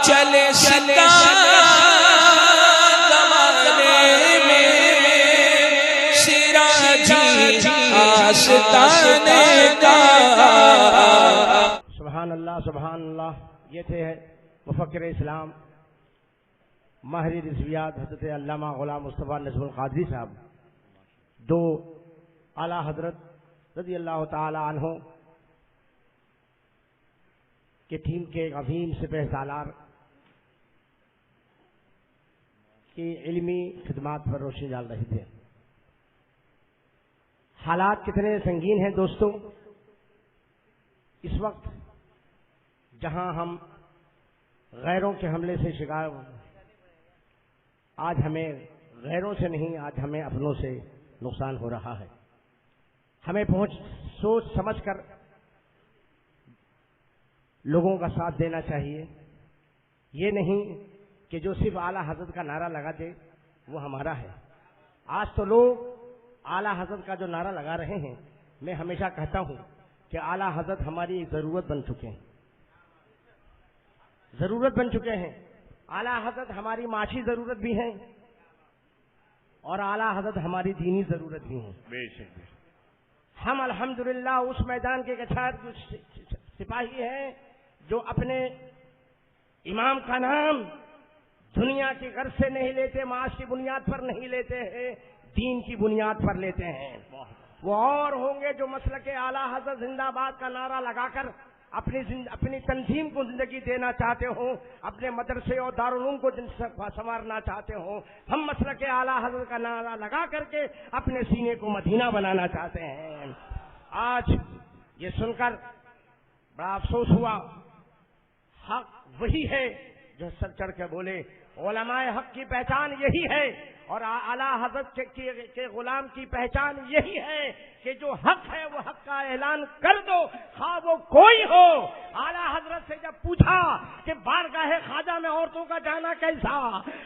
چلے سکا زمانے میں سراجی آستانے کا۔ سبحان اللہ سبحان اللہ۔ یہ تھے مفکر اسلام ماہر رضویات حضرت علامہ غلام مصطفیٰ نجم القادری صاحب، دو اعلیٰ حضرت رضی اللہ تعالی عنہ کے ٹیم کے عظیم سپہ سالار کی علمی خدمات پر روشنی ڈال رہے تھے۔ حالات کتنے سنگین ہیں دوستو، اس وقت جہاں ہم غیروں کے حملے سے شکار، آج ہمیں غیروں سے نہیں، آج ہمیں اپنوں سے نقصان ہو رہا ہے۔ ہمیں سوچ سمجھ کر لوگوں کا ساتھ دینا چاہیے، یہ نہیں کہ جو صرف اعلیٰ حضرت کا نعرہ لگا دے وہ ہمارا ہے۔ آج تو لوگ اعلیٰ حضرت کا جو نعرہ لگا رہے ہیں، میں ہمیشہ کہتا ہوں کہ اعلیٰ حضرت ہماری ایک ضرورت بن چکے ہیں، ضرورت بن چکے ہیں۔ اعلیٰ حضرت ہماری معاشی ضرورت بھی ہیں اور اعلیٰ حضرت ہماری دینی ضرورت بھی ہیں۔ بے شک ہم الحمدللہ اس میدان کے سپاہی ہیں جو اپنے امام کا نام دنیا کی غرض سے نہیں لیتے، معاش کی بنیاد پر نہیں لیتے ہیں، دین کی بنیاد پر لیتے ہیں۔ وہ اور ہوں گے جو مسلک اعلیٰ حضرت زندہ باد کا نعرہ لگا کر اپنی تنظیم کو زندگی دینا چاہتے ہوں، اپنے مدرسے اور دارالعلوم کو سنوارنا چاہتے ہوں۔ ہم مسلک اعلیٰ حضرت کا نعرہ لگا کر کے اپنے سینے کو مدینہ بنانا چاہتے ہیں۔ آج یہ سن کر بڑا افسوس ہوا، حق وہی ہے جو سر چڑھ کے بولے، علماء حق کی پہچان یہی ہے اور اعلیٰ حضرت کے غلام کی پہچان یہی ہے کہ جو حق ہے وہ حق کا اعلان کر دو، خواہ وہ کوئی ہو۔ اعلیٰ حضرت سے جب پوچھا کہ بارگاہ خواجہ میں عورتوں کا جانا کیسا،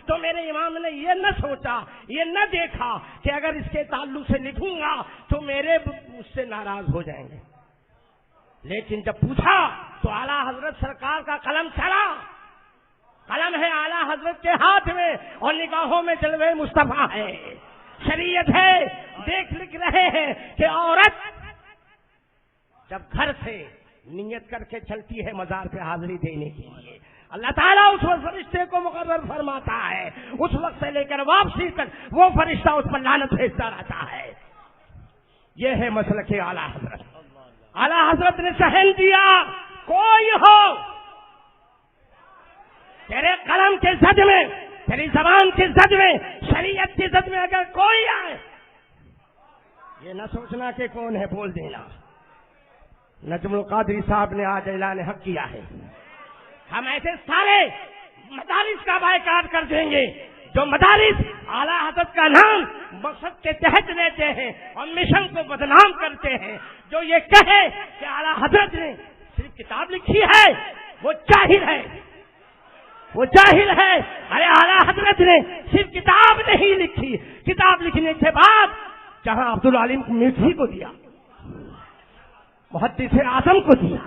تو میرے امام نے یہ نہ سوچا، یہ نہ دیکھا کہ اگر اس کے تعلق سے لکھوں گا تو میرے مجھ سے ناراض ہو جائیں گے، لیکن جب پوچھا تو اعلیٰ حضرت سرکار کا قلم چلا، قلم ہے اعلیٰ حضرت کے ہاتھ میں اور نگاہوں میں جلوے مصطفیٰ ہے، شریعت ہے۔ دیکھ لکھ رہے ہیں کہ عورت جب گھر سے نیت کر کے چلتی ہے مزار پہ حاضری دینے کے لیے، اللہ تعالیٰ اس وقت فرشتے کو مقرر فرماتا ہے، اس وقت سے لے کر واپسی تک وہ فرشتہ اس پر لعنت بھیجتا رہتا ہے۔ یہ ہے مسلک اعلیٰ حضرت۔ اعلیٰ حضرت نے سہن دیا، کوئی ہو تیرے قلم کے زد میں، تیری زبان کی زد میں، شریعت کی زد میں اگر کوئی آئے، یہ نہ سوچنا کہ کون ہے، بول دینا۔ نجم القادری صاحب نے آج اعلان حق کیا ہے، ہم ایسے سارے مدارس کا بائیکاٹ کر دیں گے جو مدارس اعلیٰ حضرت کا نام مقصد کے تحت لیتے ہیں اور مشن کو بدنام کرتے ہیں، جو یہ کہے کہ اعلیٰ حضرت نے صرف کتاب لکھی ہے وہ جاہل ہے، وہ جاہل ہے۔ ارے اعلیٰ حضرت نے صرف کتاب نہیں لکھی، کتاب لکھنے کے بعد جہاں عبدالعلیم میٹھی کو دیا، محدث اعظم کو دیا،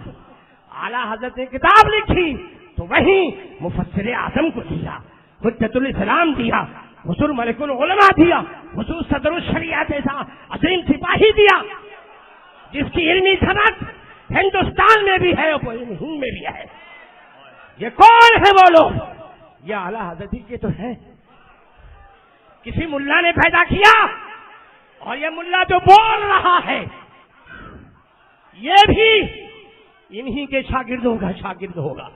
اعلیٰ حضرت نے کتاب لکھی تو وہیں مفسر اعظم کو دیا، حجت الاسلام دیا، حضور ملک العلماء دیا، حضور صدر الشریعہ جیسا عظیم سپاہی دیا جس کی علمی صنعت ہندوستان میں بھی ہے اور ہند میں بھی ہے۔ یہ کون ہے وہ لوگ؟ یہ اعلیٰ حضرت کے تو ہے، کسی ملا نے پیدا کیا اور یہ ملا جو بول رہا ہے یہ بھی انہی کے شاگردوں کا شاگرد ہوگا۔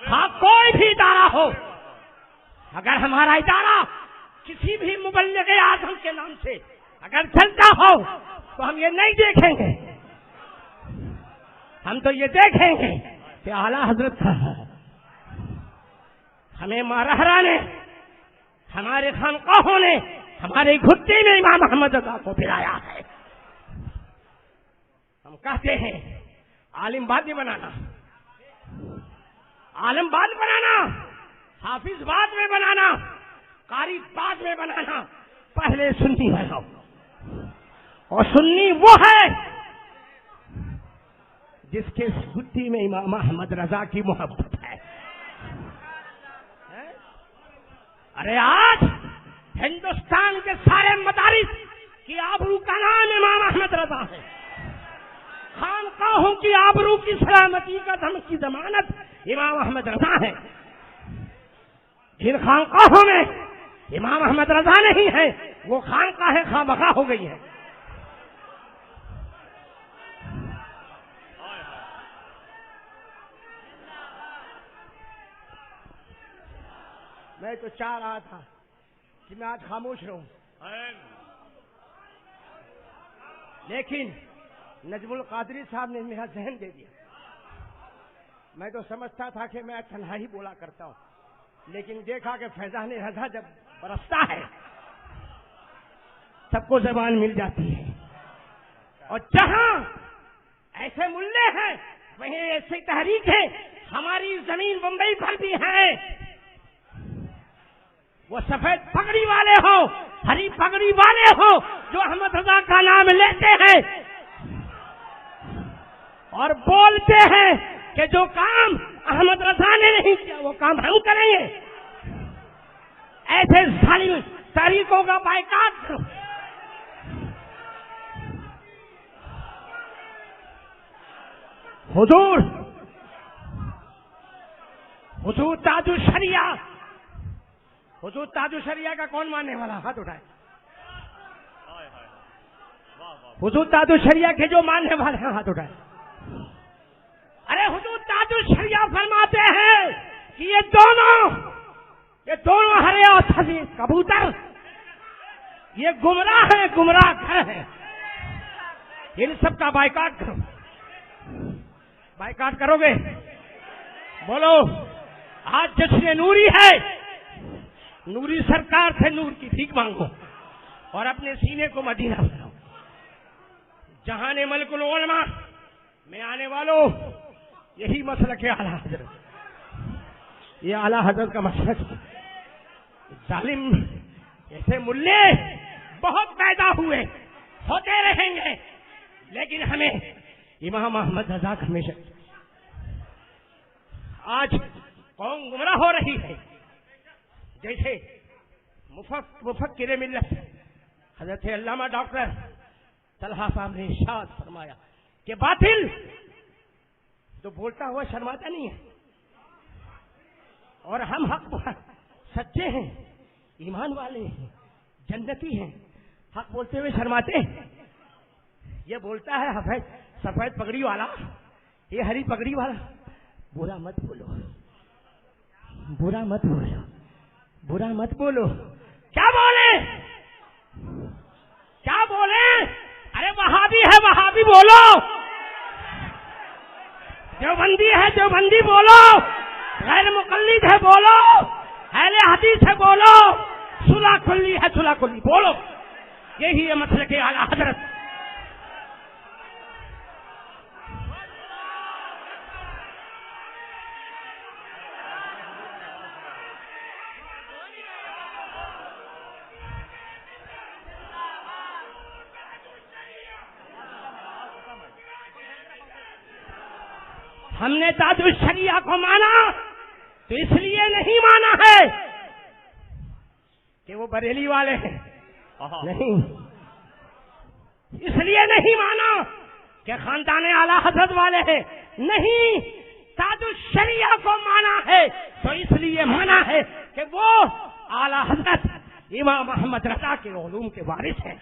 ہاں کوئی بھی ادارہ ہو، اگر ہمارا ادارہ کسی بھی مبلغ اعظم کے نام سے اگر چلتا ہو تو ہم یہ نہیں دیکھیں گے، ہم تو یہ دیکھیں گے کہ اعلیٰ حضرت کا ہے۔ ہمیں مارہرا نے، ہمارے خانقاہوں نے، ہمارے گھٹے میں امام محمد رضا کو پلایا ہے۔ ہم کہتے ہیں عالم بعد میں بنانا، عالم بعد بنانا، حافظ بعد میں بنانا، قاری بعد میں بنانا، پہلے سنی بناؤ۔ اور سنی وہ ہے جس کے گھٹی میں امام احمد رضا کی محبت ہے۔ ارے آج ہندوستان کے سارے مدارس کی آبرو کا نام امام احمد رضا ہے. خانقاہوں کی آبرو کی سلامتی کا دم کی ضمانت امام احمد رضا ہے. جن خانقاہوں میں امام احمد رضا نہیں ہے وہ خانقاہیں خامخواہ ہو گئی ہیں. میں تو چاہ رہا تھا کہ میں آج خاموش رہوں، لیکن نجم القادری صاحب نے میرا ذہن دے دیا. میں تو سمجھتا تھا کہ میں تنہا ہی بولا کرتا ہوں، لیکن دیکھا کہ فیضان رضا جب برستا ہے سب کو زبان مل جاتی ہے. اور جہاں ایسے ملے ہیں وہیں ایسی تحریک ہے. ہماری زمین بمبئی پر بھی ہے. وہ سفید پگڑی والے ہو، ہری پگڑی والے ہو، جو احمد رضا کا نام لیتے ہیں اور بولتے ہیں کہ جو کام احمد رضا نے نہیں کیا وہ کام ہم کریں گے. ایسے ظالم تحریکوں کا بائیکاٹ کرو. حضور تاج الشریعہ، حضور تاج الشریعہ کا کون ماننے والا ہاتھ اٹھائے؟ حضور تاج الشریعہ کے جو ماننے والے ہیں ہاتھ اٹھائے. ارے حضور تاج الشریعہ فرماتے ہیں کہ یہ دونوں ہرے اور سبھی کبوتر یہ گمراہ ہیں، گمراہ گھر ہیں. ان سب کا بائیکاٹ کرو. بائیکاٹ کرو گے؟ بولو. آج جشن نوری ہے. نوری سرکار سے نور کی بھیک مانگو اور اپنے سینے کو مدینہ بناؤ. جہاں نے ملک العلماء میں آنے والوں یہی مسلک ہے اعلیٰ حضرت. یہ اعلیٰ حضرت کا مسلک. ظالم ایسے ملے بہت پیدا ہوئے، ہوتے رہیں گے، لیکن ہمیں امام احمد رضا ہمیشہ. آج قوم گمراہ ہو رہی ہے. جیسے مفکر ملت حضرت علامہ ڈاکٹر طلحہ صاحب نے ارشاد فرمایا کہ باطل تو بولتا ہوا شرماتا نہیں ہے، اور ہم حق سچے ہیں، ایمان والے ہیں، جنتی ہیں، حق بولتے ہوئے شرماتے ہیں. یہ بولتا ہے سفید پگڑی والا، یہ ہری پگڑی والا، برا مت بولو، برا مت بولو، برا مت بولو. کیا بولے؟ کیا بولے؟ ارے وہابی ہے وہابی بولو، دیوبندی ہے دیوبندی بولو، غیر مقلد ہے بولو، اہل حدیث ہے بولو، صلح کلی ہے صلح کلی بولو. یہی ہے مسلک اعلیٰ حضرت. ہم نے تاج الشریعہ کو مانا تو اس لیے نہیں مانا ہے کہ وہ بریلی والے ہیں، نہیں. اس لیے نہیں مانا کہ خاندان اعلیٰ حضرت والے ہیں، نہیں. تاج الشریعہ کو مانا ہے تو اس لیے مانا ہے کہ وہ اعلیٰ حضرت امام محمد رضا کے علوم کے وارث ہیں.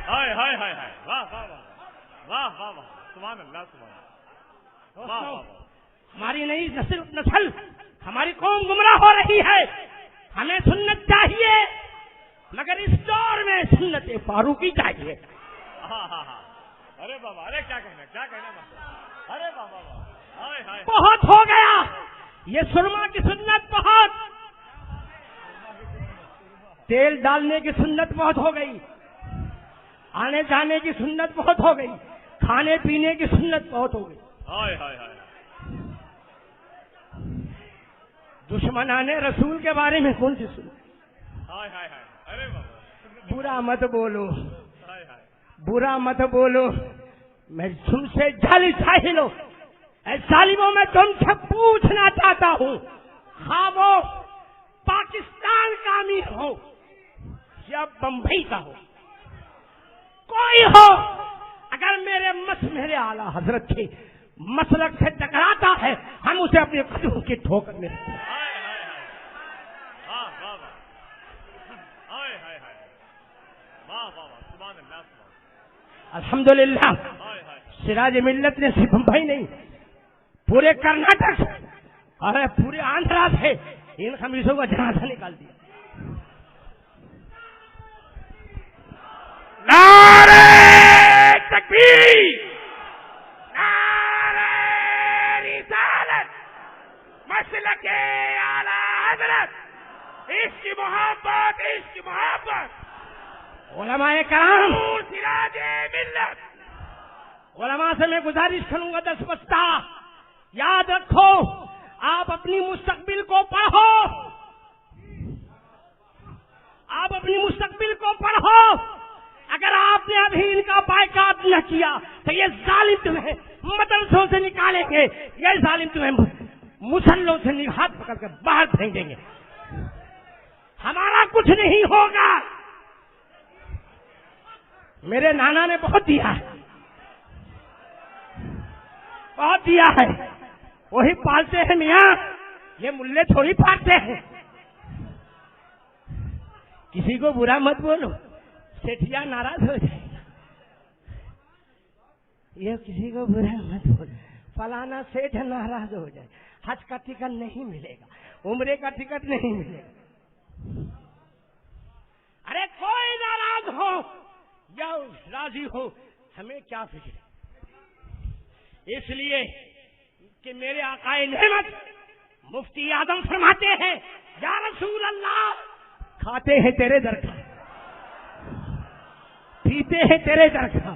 ہائے ہائے ہائے ہائے، واہ واہ واہ واہ واہ، سبحان اللہ سبحان اللہ. ہماری نئی نسل ہماری قوم گمراہ ہو رہی ہے. ہمیں سنت چاہیے، مگر اس دور میں سنت فاروقی چاہیے. ارے بابا، ارے کیا کہنا بابا، ارے بابا بہت ہو گیا. یہ سرما کی سنت بہت، تیل ڈالنے کی سنت بہت ہو گئی، آنے جانے کی سنت بہت ہو گئی، کھانے پینے کی سنت بہت ہو گئی. دشمنان رسول کے بارے میں کون سی سنت؟ برا مت بولو، برا مت بولو. میں تم سے جاہلو، اے ظالموں، میں تم سے پوچھنا چاہتا ہوں، خوابوں پاکستان کا امیر ہو یا بمبئی کا ہو، کوئی ہو، اگر میرے اعلیٰ حضرت کے مسلک سے ٹکراتا ہے، ہم اسے اپنے قدموں کی ٹھوکر میں رکھتے ہیں۔ الحمدللہ سراج ملت نے صرف بمبئی نہیں، پورے کرناٹک اور پورے آندھرا سے ان خمیسوں کا جنازہ نکال دیا۔ نعرہ تکبیر، نعرہ رسالت، مسلک اعلی حضرت، عشق محبت، عشق محبت، علماء کرام، سراج ملت۔ علماء سے میں گزارش کروں گا 10 بستہ، یاد رکھو آپ اپنی مستقبل کو پڑھو، آپ اپنی مستقبل کو پڑھو۔ اگر آپ نے ابھی ان کا بائیکاٹ نہ کیا تو یہ ظالم تمہیں مدرسوں سے نکالیں گے، یہ ظالم تمہیں مسلوں سے ہاتھ پکڑ کر باہر پھینک دیں گے۔ ہمارا کچھ نہیں ہوگا، میرے نانا نے بہت دیا ہے، بہت دیا ہے، وہی پالتے ہیں میاں، یہ ملے تھوڑی پالتے ہیں۔ کسی کو برا مت بولو، سیٹھیا ناراض ہو جائے گا۔ یہ کسی کو برا مت بولو، فلانا سیٹھ ناراض ہو جائے، حج کا ٹکٹ نہیں ملے گا، عمرے کا ٹکٹ نہیں ملے گا۔ ارے کوئی ناراض ہو یا راضی ہو، ہمیں کیا فکر ہے؟ اس لیے کہ میرے آقائے نعمت مفتی اعظم فرماتے ہیں، یا رسول اللہ، کھاتے ہیں تیرے در کا، پیتے ہیں تیرے در کا،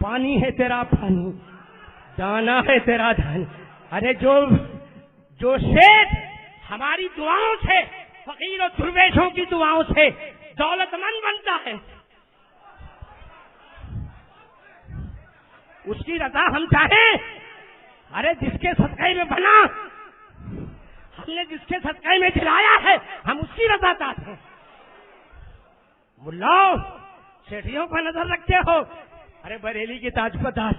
پانی ہے تیرا پانی، دانا ہے تیرا دھن۔ ارے جو شیخ ہماری دعاؤں سے، فقیر و درویشوں کی دعاؤں سے دولت مند بنتا ہے، اس کی رضا ہم چاہیں۔ ارے جس کے صدقے میں بنا، ہم نے جس کے صدقے میں دلایا ہے، ہم اس کی رضا چاہتے ہیں۔ ملاؤ سیٹھیوں پر نظر رکھتے ہو، ارے بریلی کی تاج پر دار،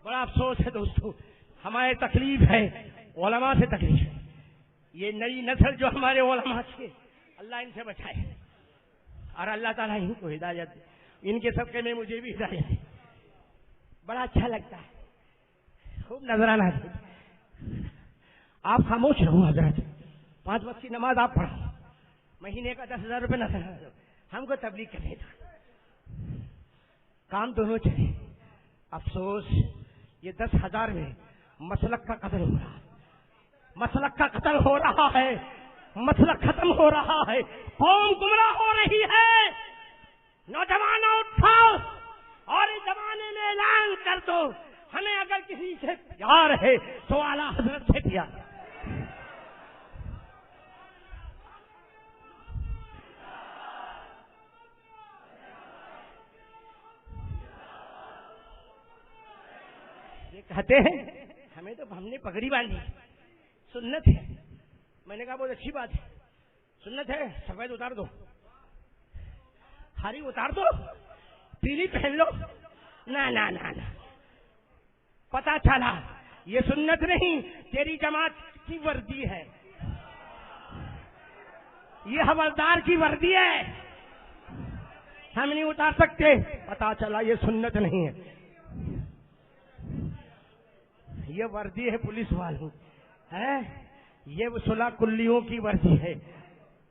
بڑا افسوس ہے دوستو، ہمارے تکلیف ہے، علماء سے تکلیف ہے۔ یہ نئی نسل جو ہمارے علماء سے، اللہ ان سے بچائے اور اللہ تعالیٰ ان کو ہدایت دے۔ ان کے صدقے میں مجھے بھی ہدایت ہے، بڑا اچھا لگتا ہے، خوب نظرانہ ہے۔ آپ خاموش رہو حضرت، 5 وقت کی نماز آپ پڑھو، مہینے کا 10,000 روپے نہ دو، ہم کو تبلیغ کرنے دو، کام دونوں چلے۔ افسوس یہ 10,000 میں مسلک کا قتل ہو رہا ہے، مسلک کا قتل ہو رہا ہے، مسلک ختم ہو رہا ہے، قوم گمراہ ہو رہی ہے۔ نوجوانوں اٹھاؤ اور اس زمانے میں اعلان کر دو، ہمیں اگر کسی سے پیار ہے تو اعلیٰ حضرت سے پیار ہے۔ یہ کہتے ہیں ہمیں تو ہم نے پگڑی باندھی، سنت ہے۔ میں نے کہا بہت اچھی بات ہے، سنت ہے، سفید اتار دو، ہری اتار دو، پیلی پہن لو۔ نہ نہ نہ نہ، پتا چلا یہ سنت نہیں، تیری جماعت کی وردی ہے، یہ حوالدار کی وردی ہے، ہم نہیں اتار سکتے۔ پتا چلا یہ سنت نہیں ہے، یہ وردی ہے پولیس والوں ہے، یہ وصلہ کلیوں کی وردی ہے۔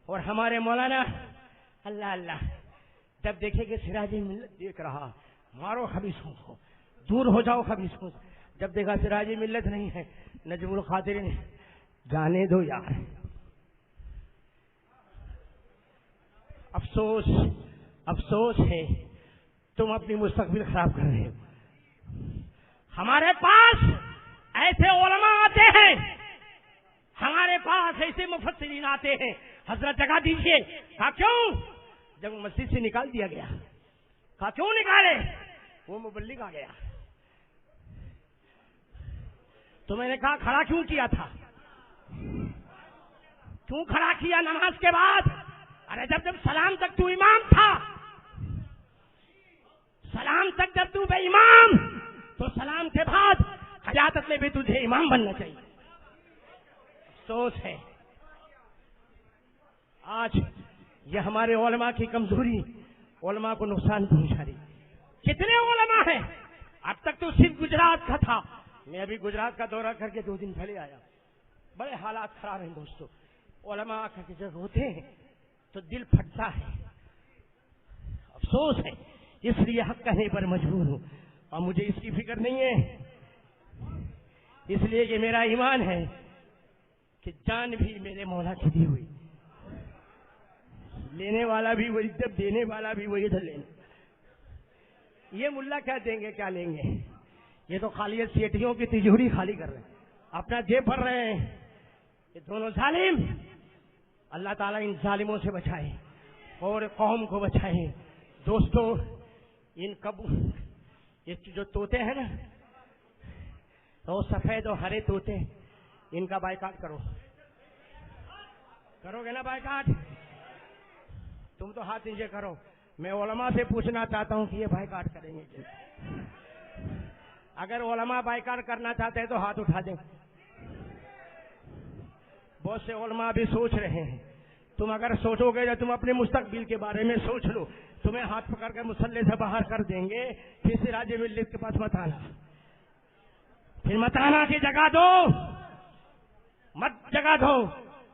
اور ہمارے مولانا اللہ اللہ جب دیکھے کہ سراج ملت دیکھ رہا، مارو خبیثوں کو، دور ہو جاؤ خبیثوں سے۔ جب دیکھا سراج ملت نہیں ہے، نجم القادری نے جانے دو یار۔ افسوس افسوس ہے، تم اپنی مستقبل خراب کر رہے ہو۔ ہمارے پاس ایسے علماء آتے ہیں، ہمارے پاس ایسے مفسرین آتے ہیں، حضرت جگہ دیجیے۔ کہا کیوں؟ جب مسجد سے نکال دیا گیا، کہا کیوں نکالے؟ وہ مبلغ آ گیا۔ تو میں نے کہا کھڑا کیوں کیا تھا؟ کیوں کھڑا کیا نماز کے بعد؟ ارے جب سلام تک تو امام تھا، سلام تک جب تو بے امام، تو سلام کے بعد قیادت میں بھی تجھے امام بننا چاہیے۔ افسوس ہے آج یہ ہمارے علماء کی کمزوری علماء کو نقصان پہنچا رہی۔ کتنے علماء ہیں؟ اب تک تو صرف گجرات کا تھا، میں ابھی گجرات کا دورہ کر کے 2 دن پہلے آیا، بڑے حالات خراب ہیں دوستو۔ علماء آ کر کے جب روتے ہیں تو دل پھٹتا ہے، افسوس ہے، اس لیے حق کہنے پر مجبور ہوں، اور مجھے اس کی فکر نہیں ہے، اس لیے کہ میرا ایمان ہے کہ جان بھی میرے مولا کی دی ہوئی، لینے والا بھی وہی، جب دینے والا بھی وہی ادھر لینے۔ یہ ملا کیا دیں گے، کیا لیں گے؟ یہ تو خالی سیٹیوں کی تجوری خالی کر رہے ہیں، اپنا جیب بھر رہے ہیں۔ یہ دونوں ظالم، اللہ تعالیٰ ان ظالموں سے بچائے اور قوم کو بچائے۔ دوستو ان یہ جو طوطے ہیں نا، وہ سفید اور ہرے طوطے، ان کا بائیکاٹ کرو گے نا بائیکاٹ؟ تم تو ہاتھ نیچے کرو، میں علماء سے پوچھنا چاہتا ہوں کہ یہ بائیکاٹ کریں گے؟ اگر علماء بائیکاٹ کرنا چاہتے ہیں تو ہاتھ اٹھا دیں۔ بہت سے علماء بھی سوچ رہے ہیں، تم اگر سوچو گے یا تم اپنے مستقبل کے بارے میں سوچ لو، تمہیں ہاتھ پکڑ کر مسلح سے باہر کر دیں گے، پھر سراج ملت کے پاس مت آنا، پھر مت آنا کی جگہ دو، مت جگہ دو۔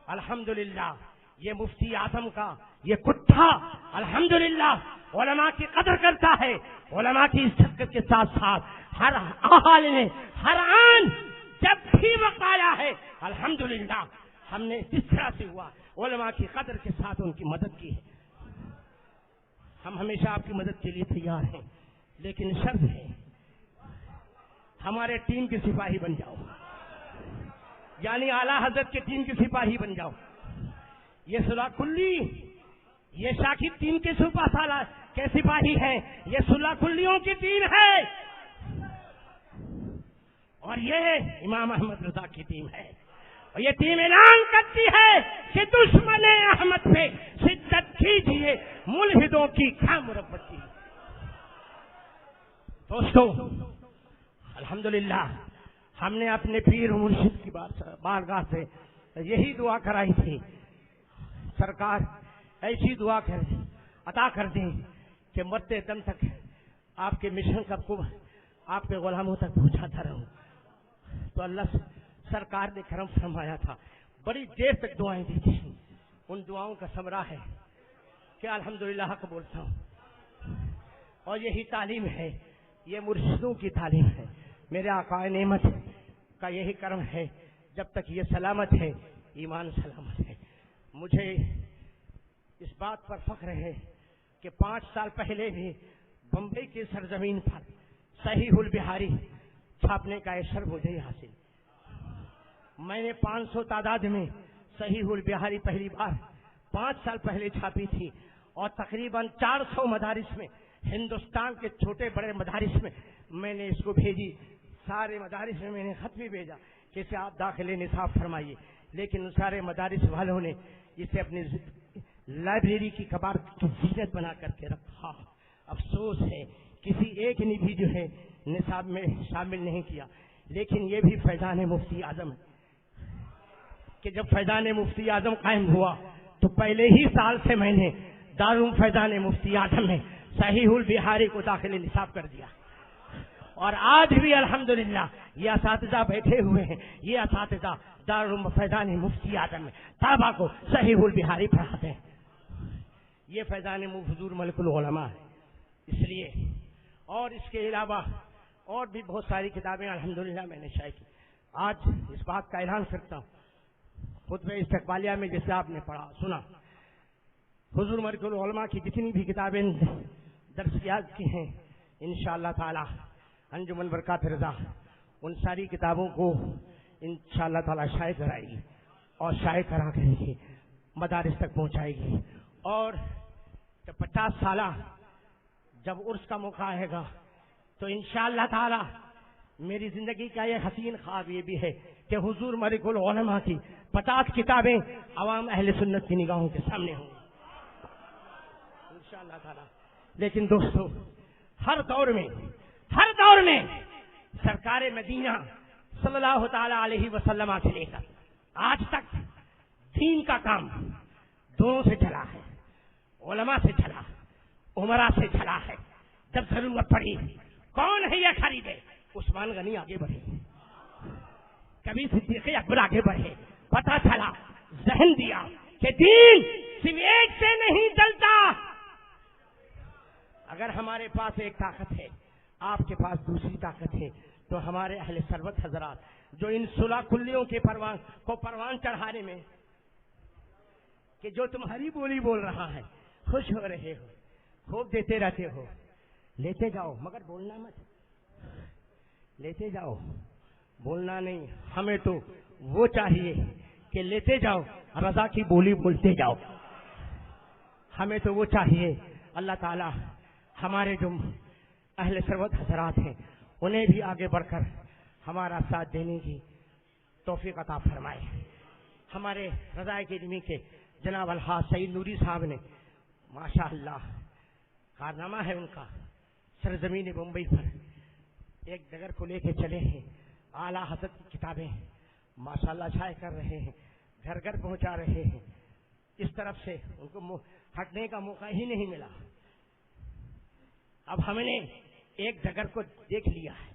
الحمدللہ یہ مفتی اعظم کا یہ کتا الحمدللہ علماء کی قدر کرتا ہے، علماء کی عزت کے ساتھ ساتھ ہر حال میں، ہر آن جب بھی وقت آیا ہے، الحمدللہ ہم نے جس طرح سے ہوا علماء کی قدر کے ساتھ ان کی مدد کی ہے۔ ہم ہمیشہ آپ کی مدد کے لیے تیار ہیں، لیکن شرط ہے ہمارے ٹیم کے سپاہی بن جاؤ، یعنی اعلیٰ حضرت کے ٹیم کے سپاہی بن جاؤ۔ یہ صلح کلی، یہ شاکر ٹیم کے کے سپاہی ہیں، یہ صلح کلیوں کی ٹیم ہے، اور یہ امام احمد رضا کی ٹیم ہے، اور یہ ٹیم اعلان کرتی ہے کہ دشمن احمد پہ شدت کیجیے، ملحدوں کی کیا مربت کی۔ دوستو الحمدللہ ہم نے اپنے پیر مرشد کی بارگاہ سے یہی دعا کرائی تھی، سرکار ایسی دعا عطا کر دیں کہ مرتے دم تک آپ کے مشن کو آپ کے غلاموں تک پہنچاتا رہوں۔ تو اللہ سرکار نے کرم فرمایا تھا، بڑی دیر تک دعائیں دی تھی، ان دعاؤں کا ثمرہ ہے کہ الحمدللہ حق بولتا ہوں، اور یہی تعلیم ہے، یہ مرشدوں کی تعلیم ہے، میرے آقا نعمت کا یہی کرم ہے، جب تک یہ سلامت ہے ایمان سلامت ہے۔ مجھے اس بات پر فخر ہے کہ 5 سال پہلے بھی بمبئی کی سرزمین پر صحیح البہاری چھاپنے کا اثر مجھے حاصل، میں نے 500 تعداد میں صحیح البہاری پہلی بار 5 سال پہلے چھاپی تھی، اور تقریباً 400 مدارس میں، ہندوستان کے چھوٹے بڑے مدارس میں نے اس کو بھیجی، سارے مدارس میں نے خط بھی بھیجا کہ اسے آپ داخلے نصاب فرمائیے، لیکن ان سارے مدارس والوں نے اسے اپنی لائبریری کی کباڑ کی زینت بنا کر کے رکھا۔ افسوس ہے کسی ایک نے بھی جو ہے نصاب میں شامل نہیں کیا، لیکن یہ بھی فیضان مفتی اعظم ہے کہ جب فیضان مفتی اعظم قائم ہوا تو پہلے ہی سال سے میں نے دارالعلوم فیضان مفتی اعظم میں صحیح البہاری کو داخل نصاب کر دیا، اور آج بھی الحمدللہ یہ اساتذہ بیٹھے ہوئے ہیں، یہ اساتذہ دارالعلوم فیضان مفتی اعظم میں طلبا کو صحیح البہاری پڑھاتے ہیں۔ یہ فیضان حضور ملک العلماء ہے، اس لیے اور اس کے علاوہ اور بھی بہت ساری کتابیں الحمدللہ میں نے شائع کی۔ آج اس بات کا اعلان کرتا ہوں، خطبہ استقبالیہ میں جیسے آپ نے پڑھا سنا، حضور ملک العلماء کی جتنی بھی کتابیں درسیات کی ہیں انشاءاللہ تعالی انجمن برکات رضا ان ساری کتابوں کو انشاءاللہ تعالی شائع کرائے گی، اور شائع کرا کر کے مدارس تک پہنچائے گی، اور 50 سالہ جب عرس کا موقع آئے گا تو انشاءاللہ تعالی میری زندگی کا یہ حسین خواب یہ بھی ہے کہ حضور ملک العلماء کی 50 کتابیں عوام اہل سنت کی نگاہوں کے سامنے ہوں انشاءاللہ تعالی. لیکن دوستو ہر دور میں سرکار مدینہ صلی اللہ تعالی علیہ وسلم سے لے کر آج تک دین کا کام دونوں سے چلا ہے. علماء سے چلا, عمرا سے چلا ہے. جب ضرورت پڑی کون ہے یہ خریدے؟ عثمان غنی آگے بڑھے, کبھی صدیق اکبر آگے بڑھے. پتا چلا, ذہن دیا کہ دین صرف ایک سے نہیں چلتا. اگر ہمارے پاس ایک طاقت ہے, آپ کے پاس دوسری طاقت ہے, تو ہمارے اہل ثروت حضرات جو ان 16 کلیوں کے پروان چڑھانے میں کہ جو تمہاری بولی بول رہا ہے خوش ہو رہے ہو, خوب دیتے رہتے ہو, لیتے جاؤ مگر بولنا مت, لیتے جاؤ بولنا نہیں. ہمیں تو وہ چاہیے کہ لیتے جاؤ رضا کی بولی بولتے جاؤ. ہمیں تو وہ چاہیے. اللہ تعالی ہمارے جو اہل ثروت حضرات ہیں انہیں بھی آگے بڑھ کر ہمارا ساتھ دینے کی توفیق عطا فرمائے. ہمارے رضائے علمی کے جناب الحاج سعید نوری صاحب نے ماشاء اللہ کارنامہ ہے ان کا, سرزمین بمبئی پر ایک ڈگر کو لے کے چلے ہیں. اعلیٰ حضرت کی کتابیں ماشاء اللہ چھائے کر رہے ہیں, گھر گھر پہنچا رہے ہیں. اس طرف سے ان کو ہٹنے کا موقع ہی نہیں ملا. اب ہم نے ایک ڈگر کو دیکھ لیا ہے,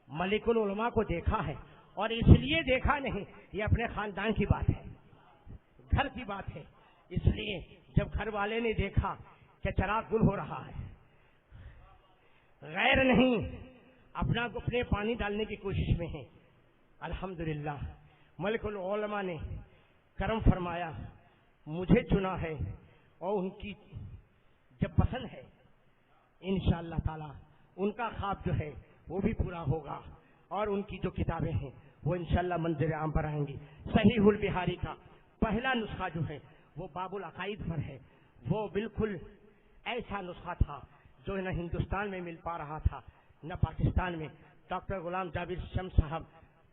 ملک العلماء کو دیکھا ہے, اور اس لیے دیکھا نہیں, یہ اپنے خاندان کی بات ہے, گھر کی بات ہے. اس لیے جب گھر والے نے دیکھا کہ چراغ گل ہو رہا ہے, غیر نہیں اپنے پانی ڈالنے کی کوشش میں ہیں. الحمدللہ ملک العلماء نے کرم فرمایا, مجھے چنا ہے, اور ان کی جب پسند ہے انشاءاللہ تعالی ان کا خواب جو ہے وہ بھی پورا ہوگا, اور ان کی جو کتابیں ہیں وہ انشاءاللہ منظر عام پر آئیں گی. صحیح البخاری کا پہلا نسخہ جو ہے وہ باب العقائد پر ہے. وہ بالکل ایسا نسخہ تھا جو نہ ہندوستان میں مل پا رہا تھا نہ پاکستان میں. ڈاکٹر غلام جابر شمس صاحب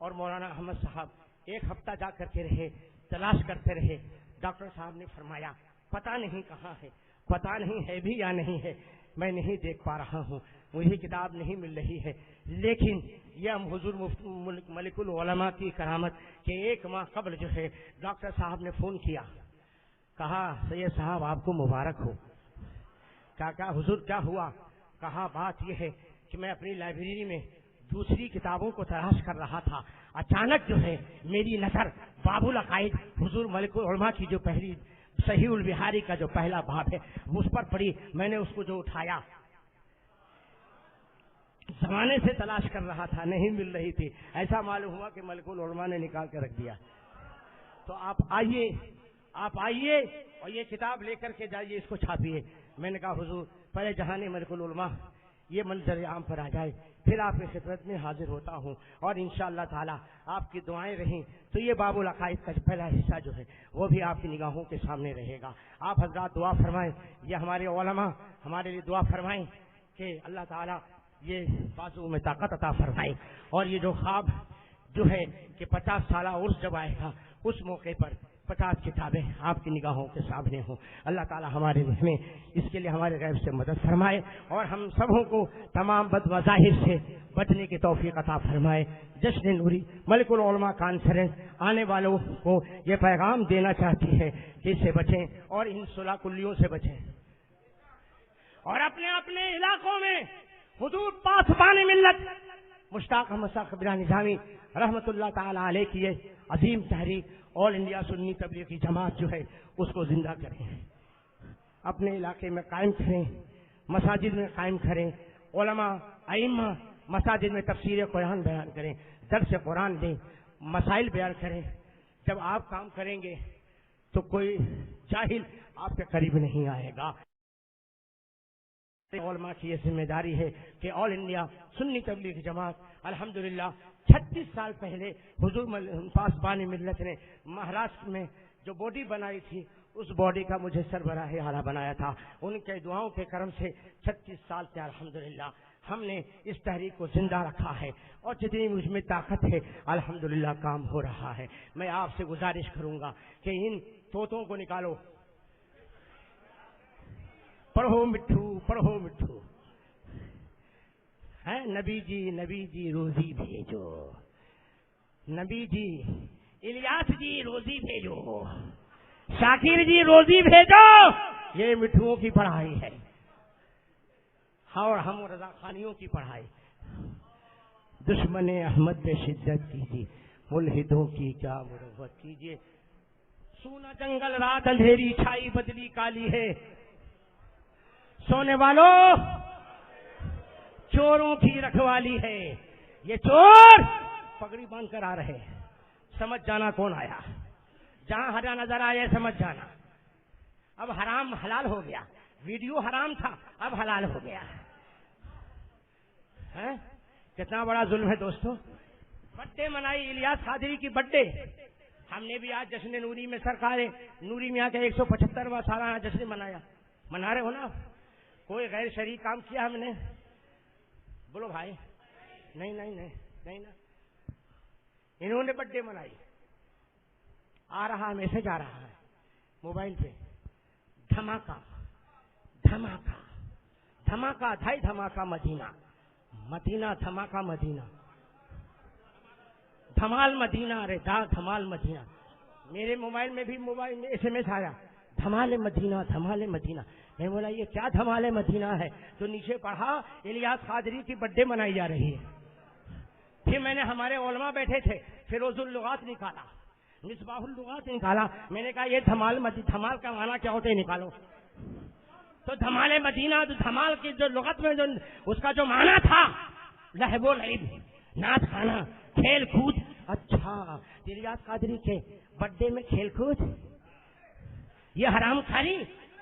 اور مولانا احمد صاحب ایک ہفتہ جا کر کے رہے, تلاش کرتے رہے. ڈاکٹر صاحب نے فرمایا پتہ نہیں کہاں ہے, پتہ نہیں ہے بھی یا نہیں ہے, میں نہیں دیکھ پا رہا ہوں, مجھے کتاب نہیں مل رہی ہے. لیکن یہ ہم حضور ملک العلماء کی کرامت کہ 1 ماہ قبل جو ہے ڈاکٹر صاحب نے فون کیا, کہا سید صاحب آپ کو مبارک ہو. کہا حضور کیا ہوا؟ کہا بات یہ ہے کہ میں اپنی لائبریری میں دوسری کتابوں کو تلاش کر رہا تھا, اچانک جو ہے میری نظر باب العقائد حضور ملک العلماء کی جو پہلی صحیح البخاری کا جو پہلا باب ہے اس پر پڑھی. میں نے اس کو جو اٹھایا, زمانے سے تلاش کر رہا تھا, نہیں مل رہی تھی. ایسا معلوم ہوا کہ ملک العلماء نے نکال کے رکھ دیا. تو آپ آئیے اور یہ کتاب لے کر کے جائیے, اس کو چھاپیے. میں نے کہا حضور پہلے جہان ملک العلماء یہ منظر عام پر آ جائے, پھر آپ کی خدمت میں حاضر ہوتا ہوں, اور انشاءاللہ تعالی آپ کی دعائیں رہیں تو یہ باب العقائد کا پہلا حصہ جو ہے وہ بھی آپ کی نگاہوں کے سامنے رہے گا. آپ حضرات دعا فرمائیں, یہ ہمارے علماء ہمارے لیے دعا فرمائیں کہ اللہ تعالی یہ بازو میں طاقت عطا فرمائے, اور یہ جو خواب جو ہے کہ 50 سالہ عرس جب آئے گا اس موقع پر 50 کتابیں آپ کی نگاہوں کے سامنے ہوں. اللہ تعالی ہمارے میں اس کے لیے ہمارے غیب سے مدد فرمائے, اور ہم سبوں کو تمام بد مظاہر سے بچنے کی توفیق عطا فرمائے. جشن نوری ملک العلماء کانفرنس آنے والوں کو یہ پیغام دینا چاہتی ہے کہ اس سے بچیں اور ان 16 کلیوں سے بچیں, اور اپنے اپنے علاقوں میں حضور پاسبان ملت مشتاق احمد صاحب خبرہ نظامی رحمت اللہ تعالی علیہ کی یہ عظیم تحریک آل انڈیا سنی تبلیغی جماعت جو ہے اس کو زندہ کریں, اپنے علاقے میں قائم کریں, مساجد میں قائم کریں. علماء ائمہ مساجد میں تفسیر قرآن بیان کریں, درس قرآن دیں, مسائل بیان کریں. جب آپ کام کریں گے تو کوئی جاہل آپ کے قریب نہیں آئے گا. علماء کی یہ ذمہ داری ہے کہ آل انڈیا سنی تبلیغ جماعت الحمدللہ 36 سال پہلے حضور پاسبان ملت نے مہاراشٹر میں جو باڈی بنائی تھی اس باڈی کا مجھے سربراہ اعلیٰ بنایا تھا. ان کے دعاؤں کے کرم سے 36 سال سے الحمدللہ ہم نے اس تحریک کو زندہ رکھا ہے اور جتنی مجھ میں طاقت ہے الحمدللہ کام ہو رہا ہے. میں آپ سے گزارش کروں گا کہ ان طوطوں کو نکالو. پڑھو مٹھو پڑھو مٹھو. ہے نبی جی روزی بھیجو. نبی جی الیاس جی روزی بھیجو. شاکر جی روزی بھیجو. یہ مٹھوؤں کی پڑھائی ہے اور ہم رضا خانیوں کی پڑھائی. دشمن احمد پہ شدت کیجیے, ملحدوں کی کیا مروت کیجیے. سونا جنگل رات اندھیری چھائی بدلی کالی ہے. سونے والوں چوروں کی رکھوالی ہے. یہ چور پگڑی باندھ کر آ رہے, سمجھ جانا کون آیا. جہاں ہرا نظر آئے سمجھ جانا. اب حرام حلال ہو گیا. ویڈیو حرام تھا اب حلال ہو گیا. کتنا بڑا ظلم ہے دوستو. برتھڈے منائی الیاس قادری کی برتھڈے. ہم نے بھی آج جشن نوری میں سرکار نوری میاں کا 175واں سالانہ جشن منایا. منا رہے ہو نا؟ کوئی غیر شرعی کام کیا ہم نے؟ بولو بھائی. نہیں نہیں نہیں نہیں نا. انہوں نے برتھڈے منائی. آ رہا میسج آ رہا ہے موبائل پہ, دھماکہ دھماکہ دھماکہ دھائی دھماکہ مدینہ مدینہ دھماکہ مدینہ دھمال مدینہ. ارے دھمال مدینہ. میرے موبائل میں بھی موبائل میں SMS آیا دھمال مدینہ دھمال مدینہ. میں بولا یہ کیا دھمال مدینہ ہے؟ تو نیچے پڑھا الیاس قادری کی برتھڈے منائی جا رہی ہے. پھر میں نے ہمارے علماء بیٹھے تھے, فیروز اللغات نکالا, مصباح اللغات نکالا. میں نے کہا یہ دھمال کا معنی کیا ہوتا ہے نکالو. تو دھمال مدینہ دھمال کی جو لغت میں جو اس کا جو معنی تھا لہو و لعب, ناچ گانا, کھیل کود. اچھا الیاس قادری کے برتھڈے میں کھیل کود یہ حرام کھاری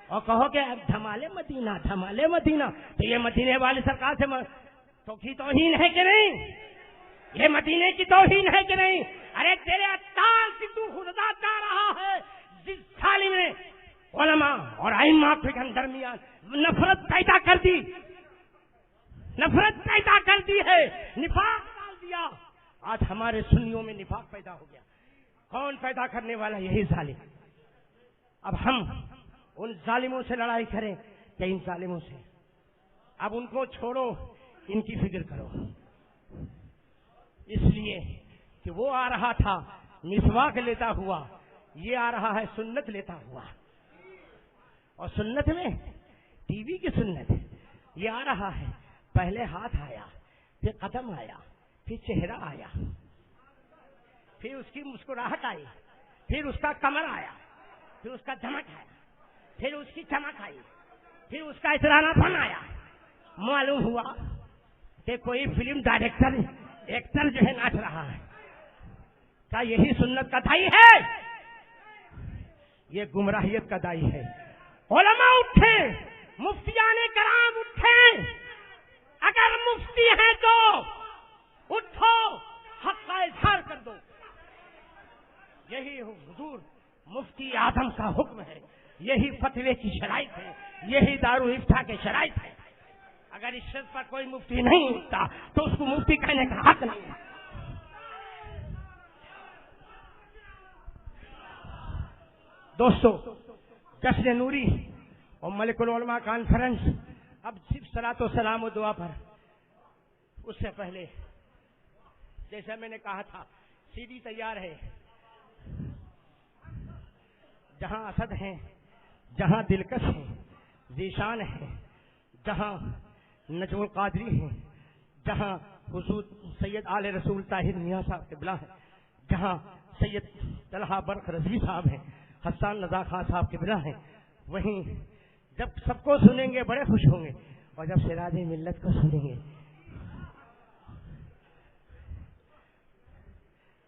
اور کہو کہ دھمال مدینہ دھمال مدینہ. تو یہ مدینے والی سرکار سے تو کی توہین ہے کہ نہیں؟ یہ مدینے کی توہین ہے کہ نہیں؟ ارے تیرے اطال سے تو خدا جا رہا ہے جس ظالم نے علماء اور ائمہ کے درمیان نفرت پیدا کر دی, نفرت پیدا کر دی ہے, نفاق ڈال دیا. آج ہمارے سنیوں میں نفاق پیدا ہو گیا. کون پیدا کرنے والا؟ یہی ظالم. اب ہم ان ظالموں سے لڑائی کریں کہ ان ظالموں سے؟ اب ان کو چھوڑو, ان کی فکر کرو. اس لیے کہ وہ آ رہا تھا مسواک لیتا ہوا, یہ آ رہا ہے سنت لیتا ہوا. اور سنت میں ٹی وی کی سنت. یہ آ رہا ہے پہلے ہاتھ آیا, پھر قدم آیا, پھر چہرہ آیا, پھر اس کی مسکراہٹ آئی, پھر اس کا کمر آیا, پھر اس کا دھمک آیا, پھر اس کی چمک آئی, پھر اس کا اترانا پن آیا. معلوم ہوا کہ کوئی فلم ڈائریکٹر ایکٹر جو ہے ناچ رہا ہے. کیا یہی سنت کا دائی ہے؟ یہ گمراہیت کا دائی ہے. علماء اٹھے, مفتیان کرام اٹھے. اگر مفتی ہیں تو اٹھو, حق کا اظہار کر دو. یہی حضور مفتی اعظم کا حکم ہے, یہی فتوے کی شرائط ہے, یہی دارالافتاء کے شرائط ہے. اگر اس شرط پر کوئی مفتی نہیں اٹھتا تو اس کو مفتی کہنے کا حق نہیں ہے. دوستو, جشن نوری اور ملک العلماء کانفرنس اب صرف صلاۃ و سلام و دعا پر. اس سے پہلے جیسا میں نے کہا تھا CD تیار ہے. جہاں اسد ہیں, جہاں دلکش ہیں, ذیشان ہیں, جہاں نجم القادری ہیں, جہاں حضور سید آل رسول طاہر میاں صاحب قبلہ ہیں, جہاں سید طلحہ برق رضوی صاحب ہیں, حسان رضا خان صاحب قبلہ ہیں, وہیں جب سب کو سنیں گے بڑے خوش ہوں گے, اور جب سراج ملت کو سنیں گے,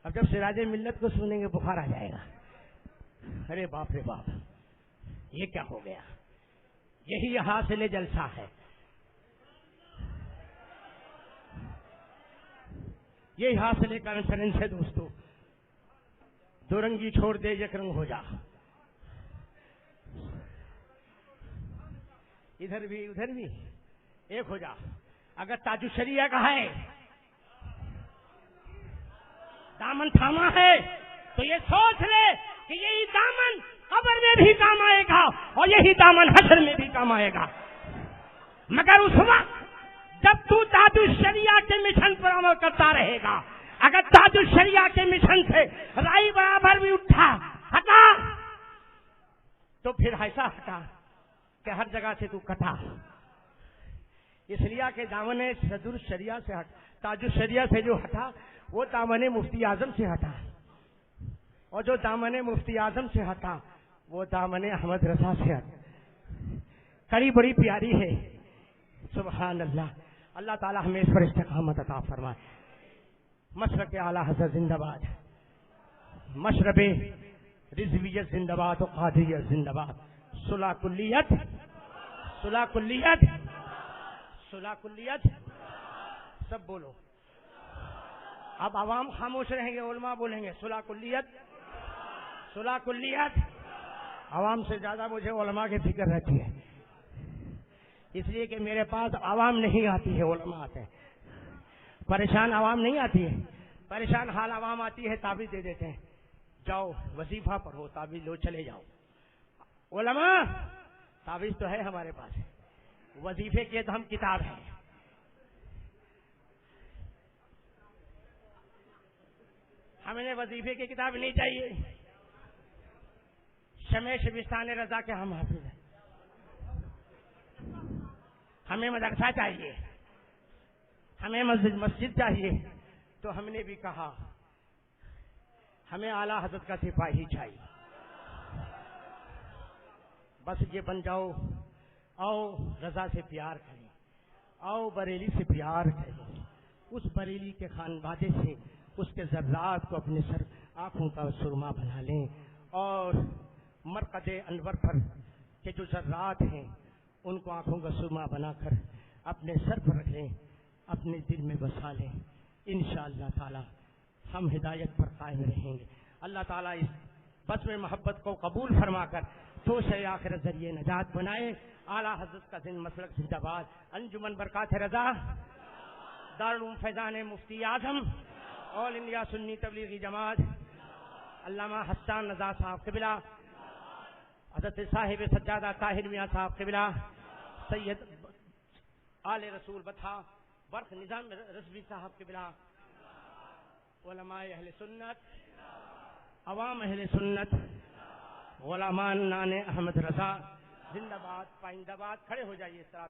اب جب سراج ملت کو سنیں گے بخار آ جائے گا. ارے باپ رے باپ, یہ کیا ہو گیا؟ یہی حاصل جلسہ ہے, یہی حاصل کانفرنس ہے. دوستو, دو رنگی چھوڑ دے, یک رنگ ہو جا. ادھر بھی ادھر بھی ایک ہو جا. اگر تاج الشریعہ کا ہے، دامن تھاما ہے، تو یہ سوچ لے کہ یہی دامن قبر میں بھی کام آئے گا اور یہی دامن حشر میں بھی کام آئے گا۔ مگر اس وقت جب تو تاج الشریعہ کے مشن پر عمل کرتا رہے گا، اگر تاج الشریعہ کے مشن سے رائی برابر بھی اٹھا ہٹا تو پھر ایسا ہٹا کہ ہر جگہ سے تو کٹا۔ اس لیے کہ دامن صدر الشریعہ سے ہٹ، تاج الشریعہ سے جو ہٹا وہ دامن مفتی اعظم سے ہٹا، اور جو دامن مفتی اعظم سے ہٹا وہ دامن احمد رضا سے ہٹا۔ کڑی بڑی پیاری ہے، سبحان اللہ۔ اللہ تعالی ہمیں اس پر استقامت عطا فرمائے۔ مشرق اعلی حضرت زندہ باد، مشرب رضویت زندہ باد و قادریت زندہ باد، صلح کلیت، صلح کلیت، صلح کلیت، سب بولو۔ اب عوام خاموش رہیں گے، علماء بولیں گے صلح کلیت، صلح کلیت۔ عوام سے زیادہ مجھے علماء کی فکر رہتی ہے، اس لیے کہ میرے پاس عوام نہیں آتی ہے، علماء آتے ہیں۔ پریشان عوام نہیں آتی ہے، پریشان حال عوام آتی ہے، تعویذ دے دیتے ہیں، جاؤ وظیفہ پڑھو، تعویذ لو، چلے جاؤ۔ علماء تعویذ تو ہے ہمارے پاس، وظیفے کی تو ہم کتاب ہے۔ ہمیں وظیفے کی کتاب نہیں چاہیے، شمع شبستان رضا کے ہم حافظ ہیں۔ ہمیں مدرسہ چاہیے، ہمیں مسجد چاہیے، تو ہم نے بھی کہا ہمیں اعلیٰ حضرت کا سپاہی چاہیے۔ بس یہ بن جاؤ، آؤ رضا سے پیار کریں، آؤ بریلی سے پیار کریں، اس بریلی کے خانوادے سے اس کے ذرات کو اپنے سر آنکھوں کا سرما بنا لیں، اور مرقد انور پر کے جو ذرات ہیں ان کو آنکھوں کا سرما بنا کر اپنے سر پر رکھ لیں، اپنے دل میں بسا لیں۔ انشاءاللہ تعالی ہم ہدایت پر قائم رہیں گے۔ اللہ تعالیٰ اس بس میں محبت کو قبول فرما کر توش آخرت ذریعے نجات بنائے۔ اعلیٰ حضرت کا زند مسلک زندہ باد، انجمن برکات رضا، دارالعلوم فیضان مفتی اعظم، آل انڈیا سنی تبلیغی جماعت، علامہ حسان رضا صاحب قبلہ، حضرت صاحب سجادہ طاہر میاں صاحب قبلہ، سید آل رسول بطحہ برق نظام رضوی صاحب قبلہ، علماء اہل سنت، عوام اہل سنت، غلامان نان احمد رضا زندہ باد، پائندہ باد۔ کھڑے ہو جائیے اس طرح۔